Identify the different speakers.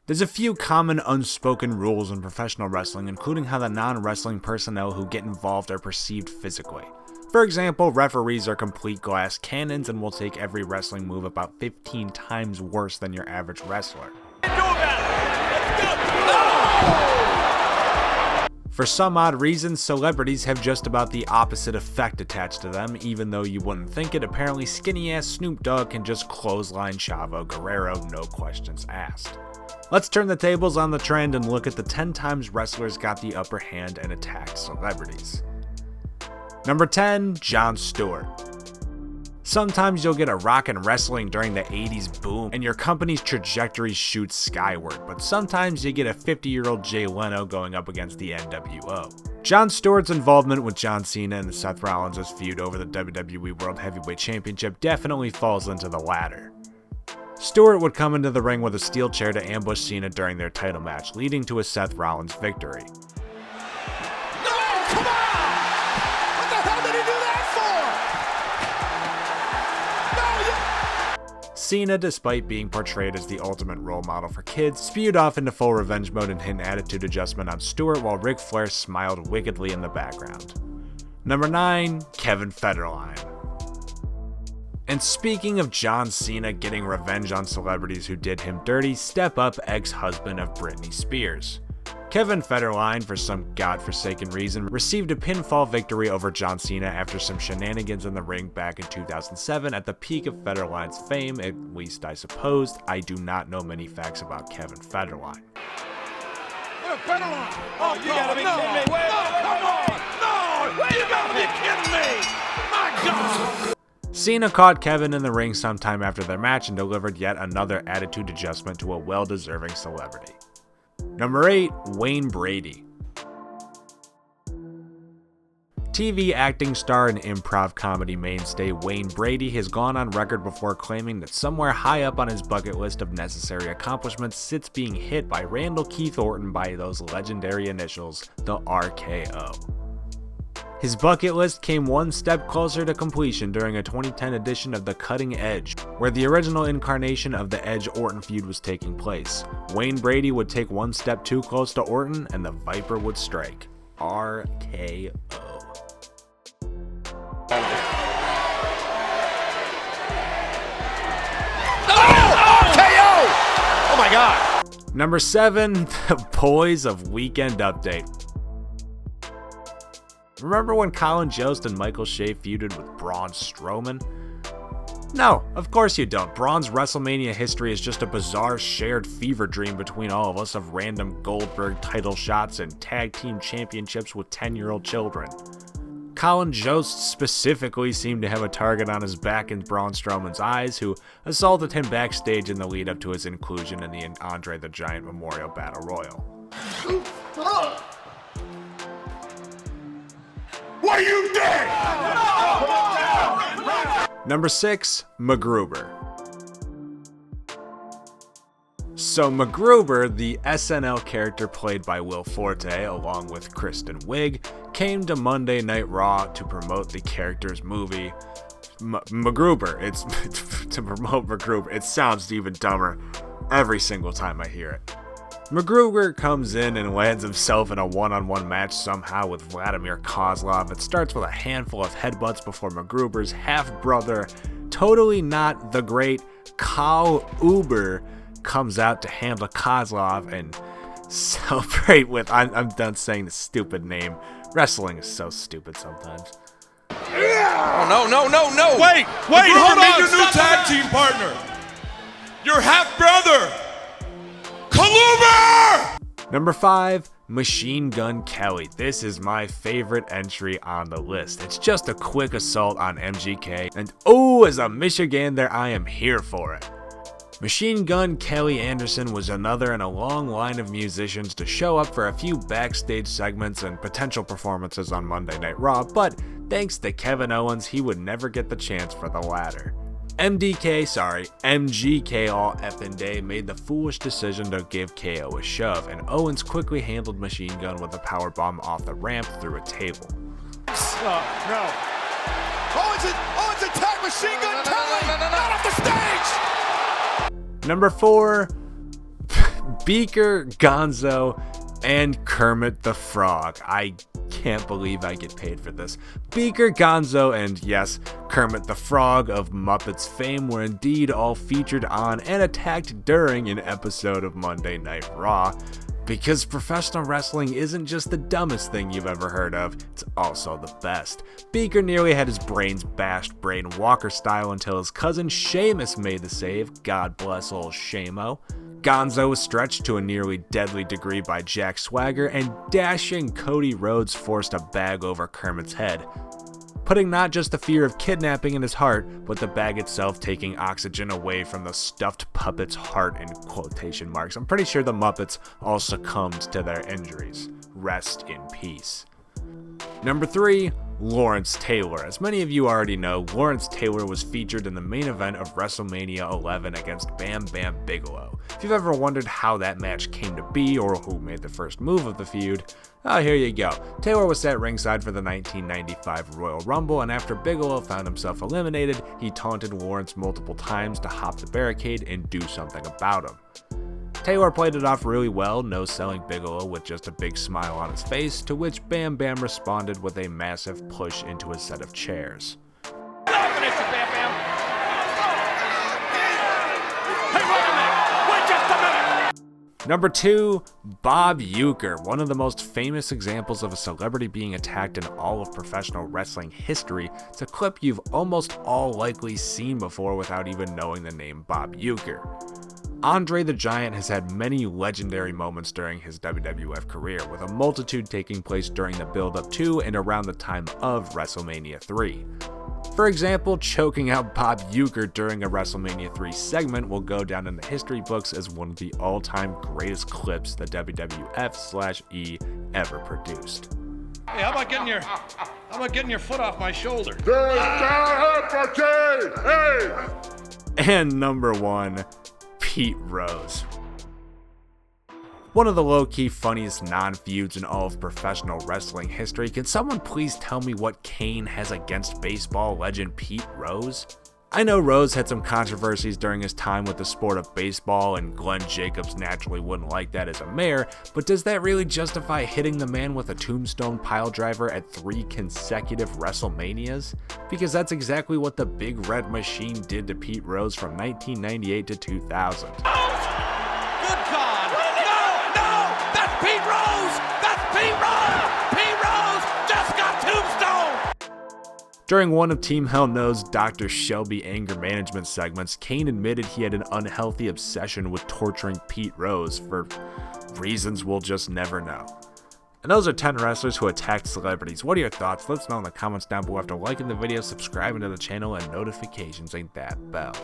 Speaker 1: There's a few common unspoken rules in professional wrestling, including how the non-wrestling personnel who get involved are perceived physically. For example, referees are complete glass cannons and will take every wrestling move about 15 times worse than your average wrestler. For some odd reason, celebrities have just about the opposite effect attached to them. Even though you wouldn't think it, apparently skinny-ass Snoop Dogg can just clothesline Chavo Guerrero, no questions asked. Let's turn the tables on the trend and look at the 10 times wrestlers got the upper hand and attacked celebrities. Number 10, Jon Stewart. Sometimes you'll get a rockin' wrestling during the 80s boom and your company's trajectory shoots skyward, but sometimes you get a 50-year-old Jay Leno going up against the NWO. Jon Stewart's involvement with John Cena and Seth Rollins' feud over the WWE World Heavyweight Championship definitely falls into the latter. Stewart would come into the ring with a steel chair to ambush Cena during their title match, leading to a Seth Rollins victory. Cena, despite being portrayed as the ultimate role model for kids, spewed off into full revenge mode and hit an attitude adjustment on Stewart while Ric Flair smiled wickedly in the background. Number 9, Kevin Federline. And speaking of John Cena getting revenge on celebrities who did him dirty, step up ex-husband of Britney Spears. Kevin Federline, for some godforsaken reason, received a pinfall victory over John Cena after some shenanigans in the ring back in 2007 at the peak of Federline's fame, at least I supposed. I do not know many facts about Kevin Federline.
Speaker 2: Federline! Oh, you gotta be kidding me! Come on! No! You gotta be kidding me! My God!
Speaker 1: Cena caught Kevin in the ring sometime after their match and delivered yet another attitude adjustment to a well-deserving celebrity. Number 8, Wayne Brady. TV acting star and improv comedy mainstay Wayne Brady has gone on record before claiming that somewhere high up on his bucket list of necessary accomplishments sits being hit by Randall Keith Orton by those legendary initials, the RKO. His bucket list came one step closer to completion during a 2010 edition of The Cutting Edge, where the original incarnation of the Edge-Orton feud was taking place. Wayne Brady would take one step too close to Orton, and the Viper would strike. RKO.
Speaker 2: RKO! Oh my God!
Speaker 1: Number 7, the Boys of Weekend Update. Remember when Colin Jost and Michael Shea feuded with Braun Strowman? No, of course you don't. Braun's WrestleMania history is just a bizarre shared fever dream between all of us of random Goldberg title shots and tag team championships with 10-year-old children. Colin Jost specifically seemed to have a target on his back in Braun Strowman's eyes, who assaulted him backstage in the lead up to his inclusion in the Andre the Giant Memorial Battle Royal.
Speaker 2: What are you doing?
Speaker 1: Number 6, McGruber. So McGruber, the SNL character played by Will Forte along with Kristen Wiig, came to Monday Night Raw to promote the character's movie. McGruber, it's to promote McGruber. It sounds even dumber every single time I hear it. McGruber comes in and lands himself in a one-on-one match somehow with Vladimir Kozlov. It starts with a handful of headbutts before McGruber's half-brother, totally not the great Kyle Uber, comes out to handle Kozlov and celebrate with... I'm done saying the stupid name. Wrestling is so stupid sometimes.
Speaker 2: Oh, no. Wait, hold on. Your new tag team partner. Your half-brother. Kaluber!
Speaker 1: Number 5, Machine Gun Kelly. This is my favorite entry on the list. It's just a quick assault on MGK, and oh, as a Michigander, I am here for it. Machine Gun Kelly Anderson was another in a long line of musicians to show up for a few backstage segments and potential performances on Monday Night Raw, but thanks to Kevin Owens, he would never get the chance for the latter. MGK all effing day made the foolish decision to give KO a shove, and Owens quickly handled Machine Gun with a powerbomb off the ramp through a table.
Speaker 2: No. Owens attacked Machine Gun Kelly! Not off the stage!
Speaker 1: Number 4, Beaker, Gonzo, and Kermit the Frog. I can't believe I get paid for this. Beaker, Gonzo, and yes, Kermit the Frog of Muppets fame were indeed all featured on and attacked during an episode of Monday Night Raw. Because professional wrestling isn't just the dumbest thing you've ever heard of, it's also the best. Beaker nearly had his brains bashed Braden Walker style until his cousin Sheamus made the save, God bless old Shamo. Gonzo was stretched to a nearly deadly degree by Jack Swagger, and dashing Cody Rhodes forced a bag over Kermit's head, putting not just the fear of kidnapping in his heart, but the bag itself taking oxygen away from the stuffed puppet's heart in quotation marks. I'm pretty sure the Muppets all succumbed to their injuries. Rest in peace. Number 3, Lawrence Taylor. As many of you already know, Lawrence Taylor was featured in the main event of WrestleMania 11 against Bam Bam Bigelow. If you've ever wondered how that match came to be or who made the first move of the feud, here you go. Taylor was sat ringside for the 1995 Royal Rumble, and after Bigelow found himself eliminated, he taunted Lawrence multiple times to hop the barricade and do something about him. Taylor played it off really well, no-selling Bigelow with just a big smile on his face, to which Bam Bam responded with a massive push into a set of chairs. Number 2, Bob Uecker. One of the most famous examples of a celebrity being attacked in all of professional wrestling history. It's a clip you've almost all likely seen before without even knowing the name Bob Uecker. Andre the Giant has had many legendary moments during his WWF career, with a multitude taking place during the build-up to and around the time of WrestleMania 3. For example, choking out Bob Uecker during a WrestleMania 3 segment will go down in the history books as one of the all-time greatest clips the WWF/E ever produced.
Speaker 2: Hey, how about getting your foot off my shoulder?
Speaker 1: And number 1, Pete Rose. One of the low-key funniest non-feuds in all of professional wrestling history. Can someone please tell me what Kane has against baseball legend Pete Rose? I know Rose had some controversies during his time with the sport of baseball, and Glenn Jacobs naturally wouldn't like that as a mayor, but does that really justify hitting the man with a tombstone piledriver at 3 consecutive WrestleManias? Because that's exactly what the Big Red Machine did to Pete Rose from 1998 to 2000.
Speaker 2: Good God! No! That's Pete Rose! That's Pete Rose! Pete Rose just got tombstone!
Speaker 1: During one of Team Hell No's Dr. Shelby anger management segments, Kane admitted he had an unhealthy obsession with torturing Pete Rose for reasons we'll just never know. And those are 10 wrestlers who attacked celebrities. What are your thoughts? Let us know in the comments down below after liking the video, subscribing to the channel, and notifications. Ain't that bell.